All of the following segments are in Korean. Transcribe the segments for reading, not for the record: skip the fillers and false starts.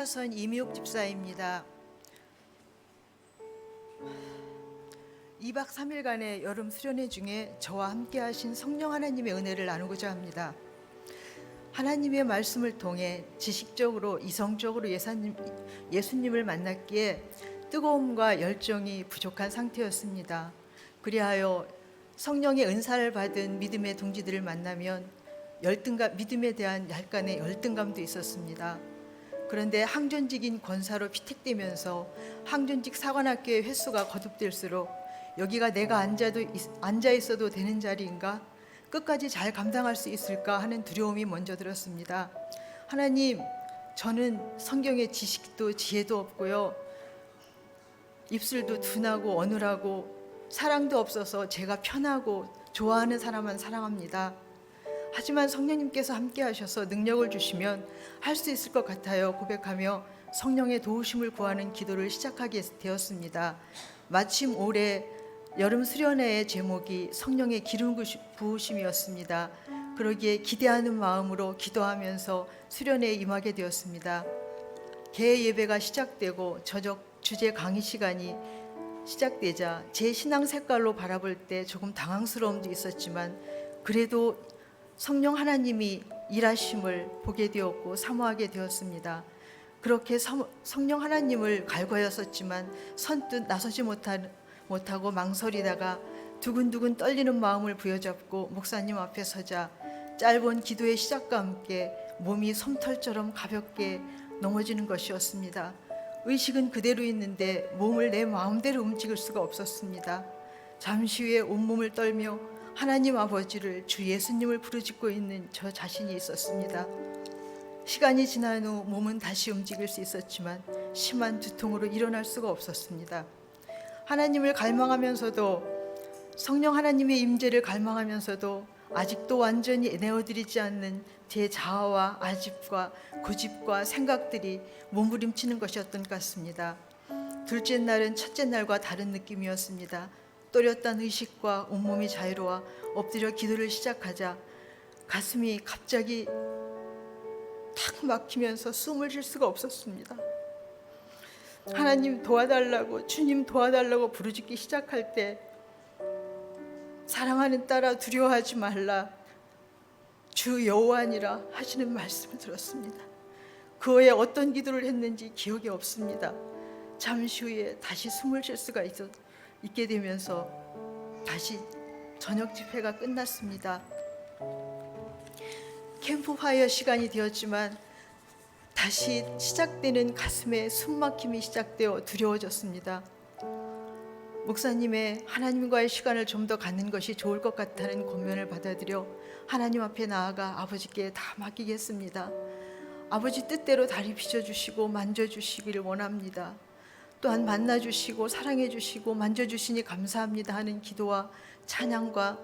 선 이미옥 집사입니다. 2박 3일간의 여름 수련회 중에 저와 함께 하신 성령 하나님의 은혜를 나누고자 합니다. 하나님의 말씀을 통해 지식적으로 이성적으로 예수님을 만났기에 뜨거움과 열정이 부족한 상태였습니다. 그리하여 성령의 은사를 받은 믿음의 동지들을 만나면 믿음에 대한 약간의 열등감도 있었습니다. 그런데 항전직인 권사로 피택되면서 항전직 사관학교의 횟수가 거듭될수록 여기가 내가 앉아 있어도 되는 자리인가? 끝까지 잘 감당할 수 있을까 하는 두려움이 먼저 들었습니다. 하나님, 저는 성경의 지식도 지혜도 없고요. 입술도 둔하고 어눌하고 사랑도 없어서 제가 편하고 좋아하는 사람만 사랑합니다. 하지만 성령님께서 함께 하셔서 능력을 주시면 할 수 있을 것 같아요 고백하며 성령의 도우심을 구하는 기도를 시작하게 되었습니다. 마침 올해 여름 수련회의 제목이 성령의 기름 부으심이었습니다. 그러기에 기대하는 마음으로 기도하면서 수련회에 임하게 되었습니다. 개회 예배가 시작되고 저녁 주제 강의 시간이 시작되자 제 신앙 색깔로 바라볼 때 조금 당황스러움도 있었지만 그래도 성령 하나님이 일하심을 보게 되었고 사모하게 되었습니다. 그렇게 성령 하나님을 갈구하였었지만 선뜻 나서지 못하고 망설이다가 두근두근 떨리는 마음을 부여잡고 목사님 앞에 서자 짧은 기도의 시작과 함께 몸이 솜털처럼 가볍게 넘어지는 것이었습니다. 의식은 그대로 있는데 몸을 내 마음대로 움직일 수가 없었습니다. 잠시 후에 온몸을 떨며 하나님 아버지를 주 예수님을 부르짖고 있는 저 자신이 있었습니다. 시간이 지난 후 몸은 다시 움직일 수 있었지만 심한 두통으로 일어날 수가 없었습니다. 하나님을 갈망하면서도 성령 하나님의 임재를 갈망하면서도 아직도 완전히 내어드리지 않는 제 자아와 아집과 고집과 생각들이 몸부림치는 것이었던 것 같습니다. 둘째 날은 첫째 날과 다른 느낌이었습니다. 또렷한 의식과 온몸이 자유로워 엎드려 기도를 시작하자 가슴이 갑자기 탁 막히면서 숨을 쉴 수가 없었습니다. 하나님 도와달라고, 주님 도와달라고 부르짖기 시작할 때 사랑하는 딸아 두려워하지 말라, 주 여호와니라 하시는 말씀을 들었습니다. 그 후에 어떤 기도를 했는지 기억이 없습니다. 잠시 후에 다시 숨을 쉴 수가 있게 되면서 다시 저녁 집회가 끝났습니다. 캠프파이어 시간이 되었지만 다시 시작되는 가슴에 숨막힘이 시작되어 두려워졌습니다. 목사님의 하나님과의 시간을 좀 더 갖는 것이 좋을 것 같다는 권면을 받아들여 하나님 앞에 나아가 아버지께 다 맡기겠습니다. 아버지 뜻대로 다리 빚어주시고 만져주시기를 원합니다. 또한 만나주시고 사랑해주시고 만져주시니 감사합니다 하는 기도와 찬양과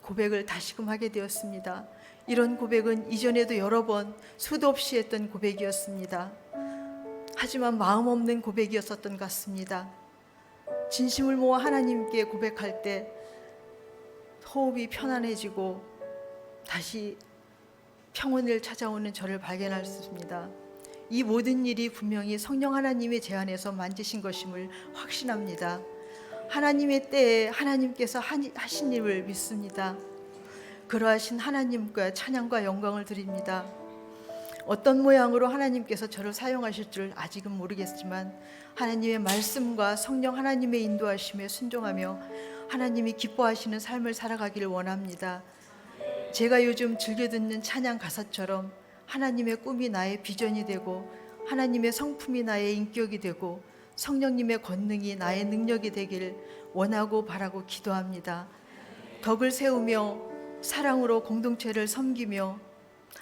고백을 다시금 하게 되었습니다. 이런 고백은 이전에도 여러 번 수도 없이 했던 고백이었습니다. 하지만 마음 없는 고백이었었던 것 같습니다. 진심을 모아 하나님께 고백할 때 호흡이 편안해지고 다시 평온을 찾아오는 저를 발견할 수 있습니다. 이 모든 일이 분명히 성령 하나님의 제안에서 만드신 것임을 확신합니다. 하나님의 때에 하나님께서 하신 일을 믿습니다. 그러하신 하나님과 찬양과 영광을 드립니다. 어떤 모양으로 하나님께서 저를 사용하실 줄 아직은 모르겠지만 하나님의 말씀과 성령 하나님의 인도하심에 순종하며 하나님이 기뻐하시는 삶을 살아가기를 원합니다. 제가 요즘 즐겨 듣는 찬양 가사처럼 하나님의 꿈이 나의 비전이 되고 하나님의 성품이 나의 인격이 되고 성령님의 권능이 나의 능력이 되기를 원하고 바라고 기도합니다. 덕을 세우며 사랑으로 공동체를 섬기며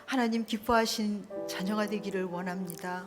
하나님 기뻐하신 자녀가 되기를 원합니다.